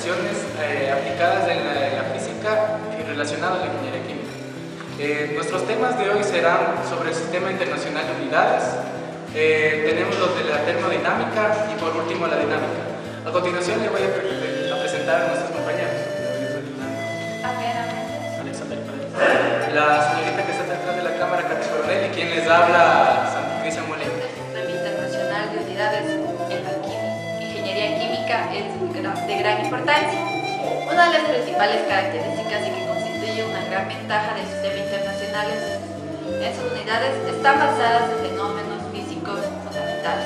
aplicaciones aplicadas en la física y relacionadas a la ingeniería química. Nuestros temas de hoy serán sobre el Sistema Internacional de Unidades, tenemos los de la termodinámica y por último la dinámica. A continuación le voy a presentar a nuestros compañeros. La señorita que está detrás de la cámara, Katy Coronel, y quien les habla, Santi Cristian Molina. El Sistema Internacional de Unidades en la ingeniería química es de gran importancia. Una de las principales características y que constituye una gran ventaja del sistema internacional en sus unidades están basadas en fenómenos físicos fundamentales,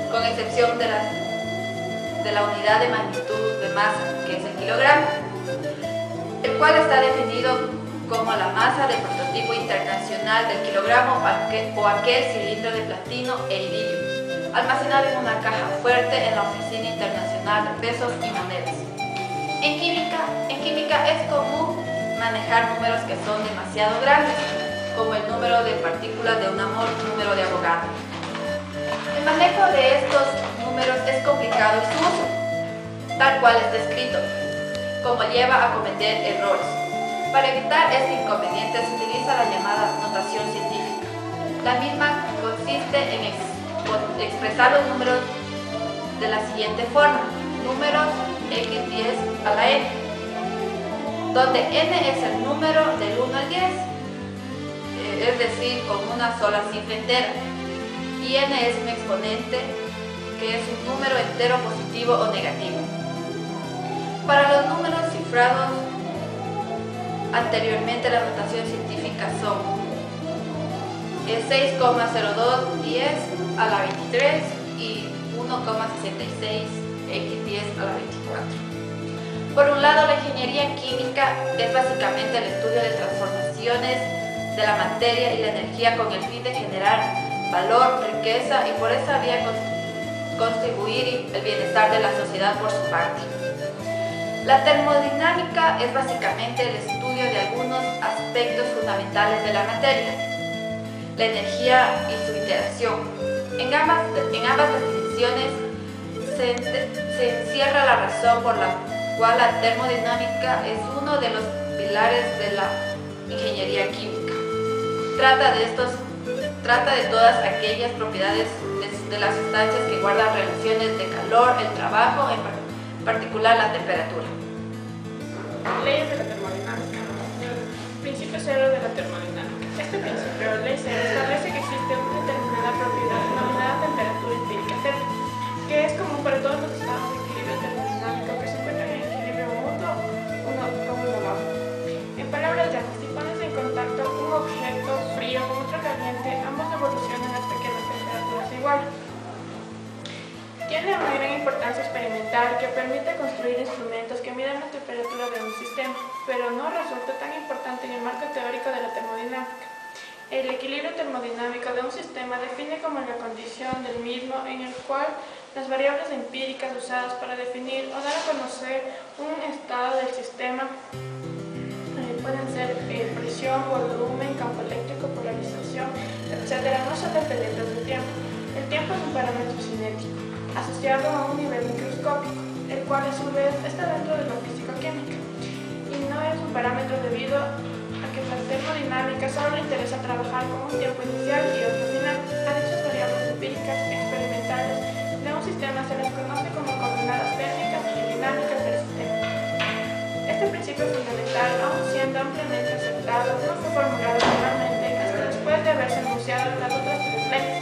con excepción de la unidad de magnitud de masa, que es el kilogramo, el cual está definido como la masa del prototipo internacional del kilogramo o aquel cilindro de platino e iridio, almacenado en una caja fuerte en la Oficina Internacional de Pesos y Monedas. En química es común manejar números que son demasiado grandes, como el número de partículas de un número de Avogadro. El manejo de estos números es complicado y su uso, tal cual está escrito, como lleva a cometer errores. Para evitar este inconveniente se utiliza la llamada notación científica. La misma consiste en expresar los números de la siguiente forma: números x10 a la n, donde n es el número del 1 al 10, es decir, con una sola cifra entera, y n es un exponente que es un número entero positivo o negativo. Para los números cifrados anteriormente, la notación científica son 6,0210 a la 23 y 1,66 x10 a la 24. Por un lado, la ingeniería química es básicamente el estudio de transformaciones de la materia y la energía con el fin de generar valor, riqueza y por esa vía contribuir el bienestar de la sociedad por su parte. La termodinámica es básicamente el estudio de algunos aspectos fundamentales de la materia, la energía y su interacción. En ambas definiciones se encierra la razón por la cual la termodinámica es uno de los pilares de la ingeniería química. Trata de todas aquellas propiedades de las sustancias que guardan relaciones de calor, el trabajo, en particular la temperatura. Leyes de la termodinámica. Principio cero de la termodinámica. Este principio, ley cero, establece que existe una determinada propiedad denominada temperatura empírica Z, que es común para todos los estados de equilibrio termodinámico que se encuentran en equilibrio mutuo uno con uno bajo. En palabras llanas, si pones en contacto un objeto frío con otro caliente, ambos evolucionan hasta que la temperatura es igual. Tiene una gran importancia experimental que permite construir instrumentos que miden la temperatura de un sistema, pero no resulta tan importante en el marco teórico de la termodinámica. El equilibrio termodinámico de un sistema define como la condición del mismo en el cual las variables empíricas usadas para definir o dar a conocer un estado del sistema pueden ser presión, volumen, campo eléctrico, polarización, etc. No son dependientes del tiempo. El tiempo es un parámetro cinético asociado a un nivel microscópico, el cual a su vez está dentro de la físico-química, y no es un parámetro debido a que la termodinámica solo le interesa trabajar con un tiempo inicial y otro final. A dichas variables empíricas experimentales de un sistema se les conoce como coordenadas térmicas y dinámicas del sistema. Este principio fundamental, aun siendo ampliamente aceptado, no fue formulado formalmente hasta después de haberse enunciado las otras tres leyes,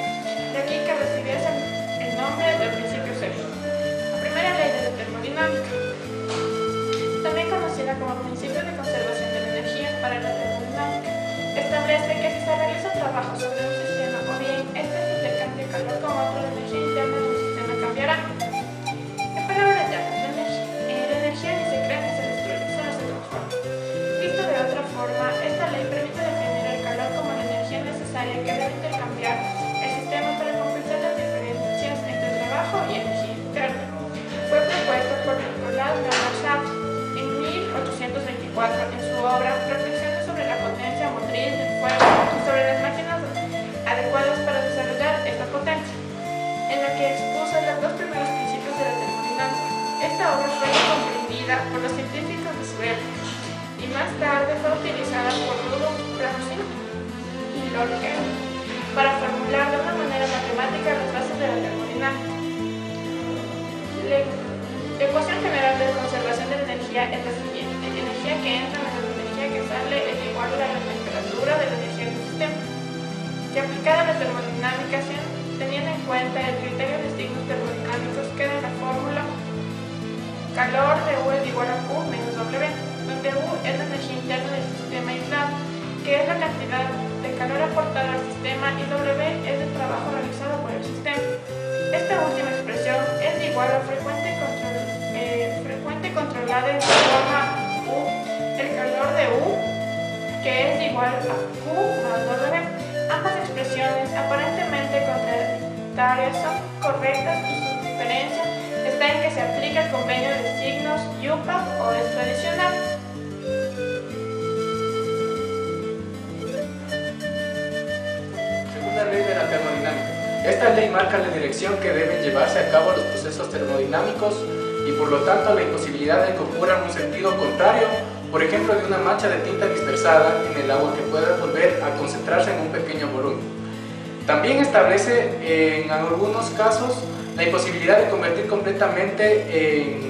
de aquí que recibiese el nombre del principio cero. La primera ley de la termodinámica, también conocida como principio de conservación de la energía para la termodinámica, establece que si se realiza trabajo sobre un sistema o bien este se intercambia calor con otro, la energía interna del sistema cambiará. En palabras llanas, la energía ni se crea ni se destruye, solo se transforma. Visto de otra forma, esta ley permite definir el calor como la energía necesaria que debe intercambiar el sistema para compensar las diferencias entre trabajo y energía interna. Fue propuesto por Nicolas Bernard en 1824 en su obra Reflexiones sobre la potencia motriz del fuego y sobre las máquinas adecuadas para desarrollar esta potencia, en la que expuso los dos primeros principios de la termodinámica. Esta obra fue comprendida conocida por los científicos de su época y más tarde fue utilizada por Rudolf Browning y Lord Kelvin para formular de una manera matemática las bases de la termodinámica. La ecuación general de conservación de la energía es la siguiente: energía que entra menos energía que sale es igual a la temperatura de la energía del sistema. Que aplicada a la termodinámica, teniendo en cuenta el criterio de signos termodinámicos, queda la fórmula calor de U es igual a Q menos W, donde U es la energía interna del sistema aislado, que es la cantidad de calor aportada al sistema, y W es el trabajo realizado por el sistema. Esta última expresión es igual a frecuente controlada en la forma U, el calor de U, que es igual a Q más W. Ambas expresiones aparentemente contradictorias son correctas y su diferencia está en que se aplica el convenio de signos Yupa o es tradicional. Segunda ley de la termodinámica. Esta ley marca la dirección que deben llevarse a cabo los procesos termodinámicos y por lo tanto la imposibilidad de que ocurra un sentido contrario, por ejemplo de una mancha de tinta dispersada en el agua que pueda volver a concentrarse en un pequeño volumen. También establece en algunos casos la imposibilidad de convertir completamente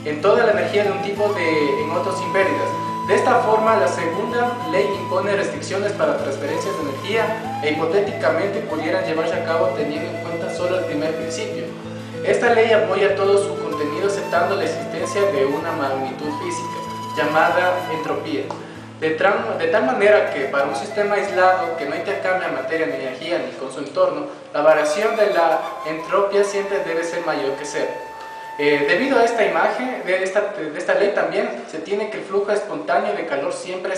en toda la energía de un tipo en otros invéridas. De esta forma, la segunda ley impone restricciones para transferencias de energía e hipotéticamente pudieran llevarse a cabo teniendo en cuenta solo el primer principio. Esta ley apoya todo su contenido aceptando la existencia de una magnitud física llamada entropía, de tal manera que para un sistema aislado que no intercambia materia ni energía ni con su entorno, la variación de la entropía siempre debe ser mayor que cero. Debido a esta imagen, de esta ley también se tiene que el flujo espontáneo de calor siempre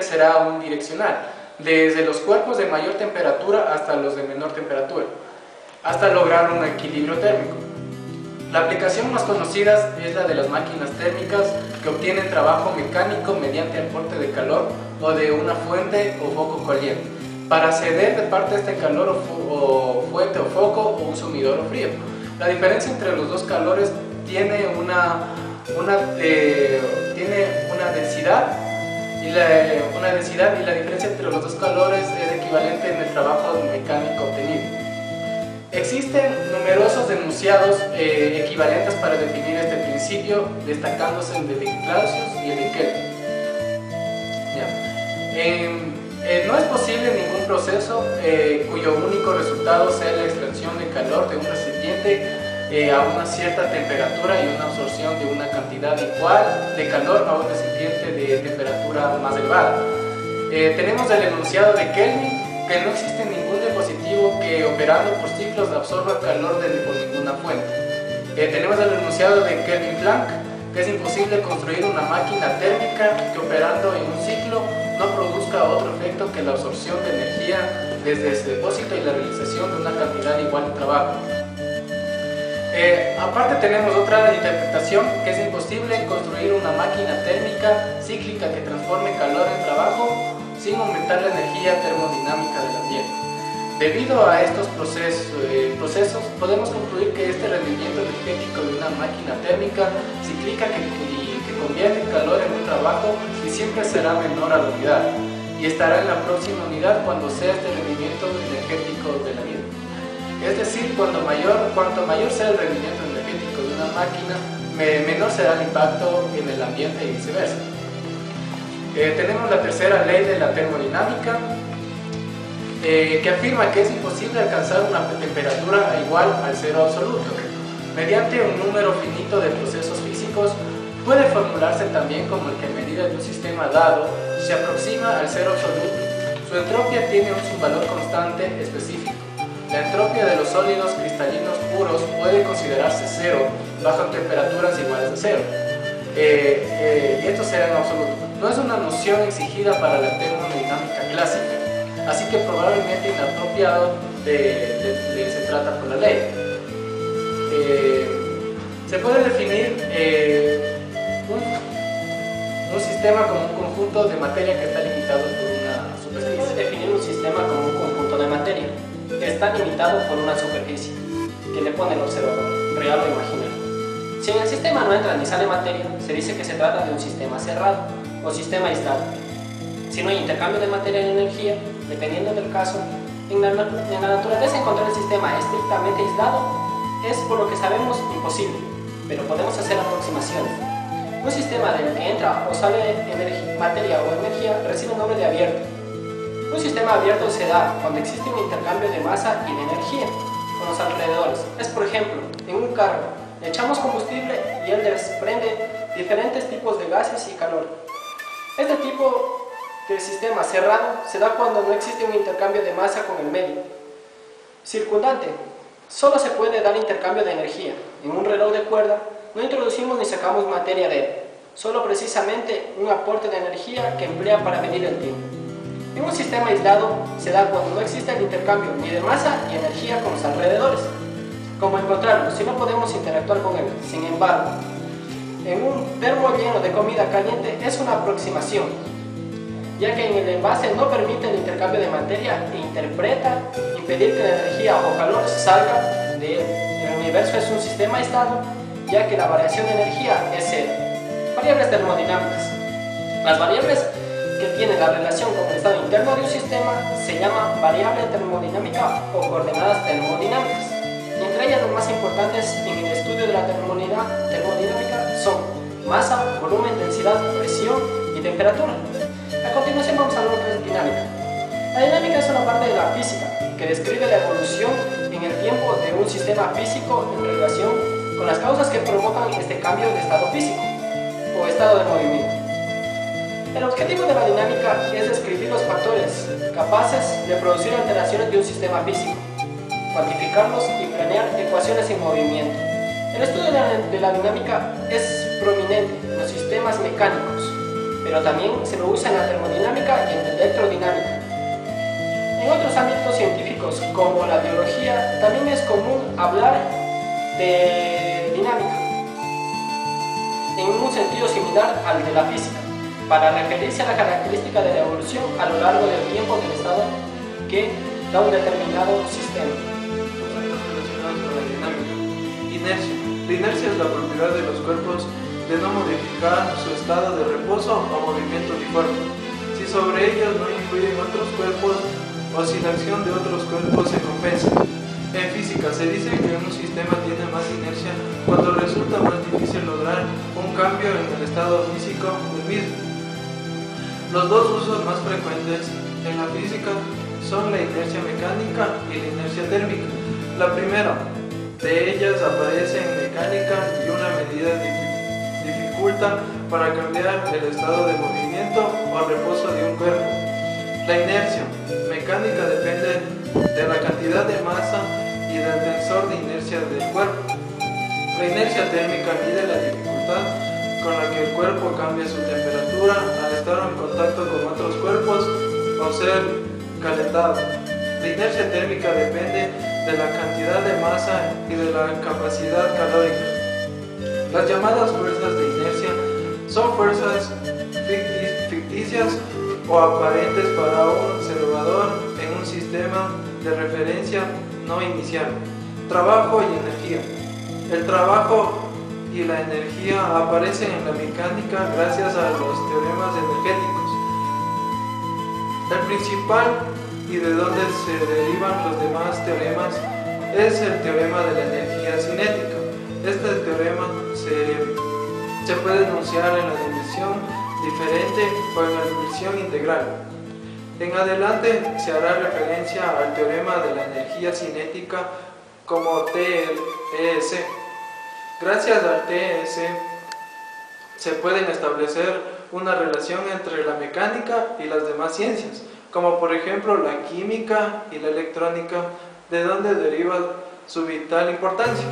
será unidireccional, desde los cuerpos de mayor temperatura hasta los de menor temperatura, hasta lograr un equilibrio térmico. La aplicación más conocida es la de las máquinas térmicas que obtienen trabajo mecánico mediante aporte de calor o de una fuente o foco caliente, para ceder de parte de este calor o fuente o foco o un sumidor o frío. La diferencia entre los dos calores tiene una densidad y la diferencia entre los dos calores es equivalente en el trabajo mecánico obtenido. Existen numerosos enunciados equivalentes para definir este principio, destacándose el de Clausius y el de Kelvin. No es posible ningún proceso cuyo único resultado sea la extracción de calor de un recipiente a una cierta temperatura y una absorción de una cantidad igual de calor a un recipiente de temperatura más elevada. Tenemos el enunciado de Kelvin, que no existe ningún dispositivo que operando por ciclos absorba calor por ninguna fuente. Tenemos el enunciado de Kelvin-Planck, que es imposible construir una máquina térmica que operando en un ciclo no produzca otro efecto que la absorción de energía desde ese depósito y la realización de una cantidad igual de trabajo. Aparte tenemos otra interpretación, que es imposible construir una máquina térmica cíclica que transforme calor en trabajo sin aumentar la energía termodinámica del ambiente. Debido a estos procesos, podemos concluir que este rendimiento energético de una máquina térmica cíclica que convierte el calor en un trabajo y siempre será menor a la unidad, y estará en la próxima unidad cuando sea este rendimiento energético de la misma. Es decir, cuanto mayor sea el rendimiento energético de una máquina, menor será el impacto en el ambiente y viceversa. Tenemos la tercera ley de la termodinámica, que afirma que es imposible alcanzar una temperatura igual al cero absoluto. Mediante un número finito de procesos físicos, puede formularse también como el que a medida de un sistema dado se aproxima al cero absoluto. Su entropía tiene un valor constante específico. La entropía de los sólidos cristalinos puros puede considerarse cero bajo temperaturas iguales a cero. Y esto será en absoluto. No es una noción exigida para la termodinámica clásica, así que probablemente inapropiado se trata por la ley. Se puede definir un sistema como un conjunto de materia que está limitado por una superficie. Se puede definir un sistema como un conjunto de materia que está limitado por una superficie que le pone el observador, real o imaginario. Si en el sistema no entra ni sale materia, se dice que se trata de un sistema cerrado o sistema aislado. Si no hay intercambio de materia y energía, dependiendo del caso, en la naturaleza encontrar el sistema estrictamente aislado es, por lo que sabemos, imposible, pero podemos hacer aproximaciones. Un sistema del que entra o sale materia o energía recibe el nombre de abierto. Un sistema abierto se da cuando existe un intercambio de masa y de energía con los alrededores. Es, por ejemplo, en un carro, le echamos combustible y él desprende diferentes tipos de gases y calor. Este tipo de sistema cerrado se da cuando no existe un intercambio de masa con el medio circundante. Solo se puede dar intercambio de energía. En un reloj de cuerda no introducimos ni sacamos materia de él, solo precisamente un aporte de energía que emplea para medir el tiempo. En un sistema aislado se da cuando no existe el intercambio ni de masa y energía con los alrededores. ¿Cómo encontrarlo si no podemos interactuar con él? Sin embargo, en un termo lleno de comida caliente es una aproximación, ya que en el envase no permite el intercambio de materia e interpreta impedir que la energía o calor salga de él. El universo es un sistema aislado, ya que la variación de energía es cero. Variables termodinámicas. Las variables que tienen la relación con el estado interno de un sistema se llaman variable termodinámica o coordenadas termodinámicas. Entre ellas, las más importantes en el estudio de la termodinámica son masa, volumen, densidad, presión y temperatura. A continuación vamos a hablar de dinámica. La dinámica es una parte de la física que describe la evolución en el tiempo de un sistema físico en relación con las causas que provocan este cambio de estado físico o estado de movimiento. El objetivo de la dinámica es describir los factores capaces de producir alteraciones de un sistema físico, cuantificarlos y planear ecuaciones en movimiento. El estudio de la dinámica es prominente en los sistemas mecánicos, pero también se lo usa en la termodinámica y en la electrodinámica. En otros ámbitos científicos, como la biología, también es común hablar de dinámica, en un sentido similar al de la física, para referirse a la característica de la evolución a lo largo del tiempo del estado que da un determinado sistema. Conceptos relacionados con la dinámica. Inercia. La inercia es la propiedad de los cuerpos de no modificar su estado de reposo o movimiento uniforme, si sobre ellos no influyen otros cuerpos o si la acción de otros cuerpos se compensa. En física se dice que un sistema tiene más inercia cuando resulta más difícil lograr un cambio en el estado físico del mismo. Los dos usos más frecuentes en la física son la inercia mecánica y la inercia térmica. La primera de ellas aparece en mecánica y una medida dificulta para cambiar el estado de movimiento o reposo de un cuerpo. La inercia mecánica depende de la cantidad de masa y del tensor de inercia del cuerpo. La inercia térmica mide la dificultad con la que el cuerpo cambia su temperatura al estar en contacto con otros cuerpos o ser calentado. La inercia térmica depende de la cantidad de masa y de la capacidad calórica. Las llamadas fuerzas de inercia son fuerzas ficticias o aparentes para un observador en un sistema de referencia no inicial. Trabajo y energía. El trabajo y la energía aparecen en la mecánica gracias a los teoremas energéticos. El principal y de donde se derivan los demás teoremas es el teorema de la energía cinética. Este teorema se puede enunciar en la división diferente o en la división integral. En adelante se hará referencia al teorema de la energía cinética como TES. Gracias al TES se pueden establecer una relación entre la mecánica y las demás ciencias, como por ejemplo la química y la electrónica, de donde deriva su vital importancia.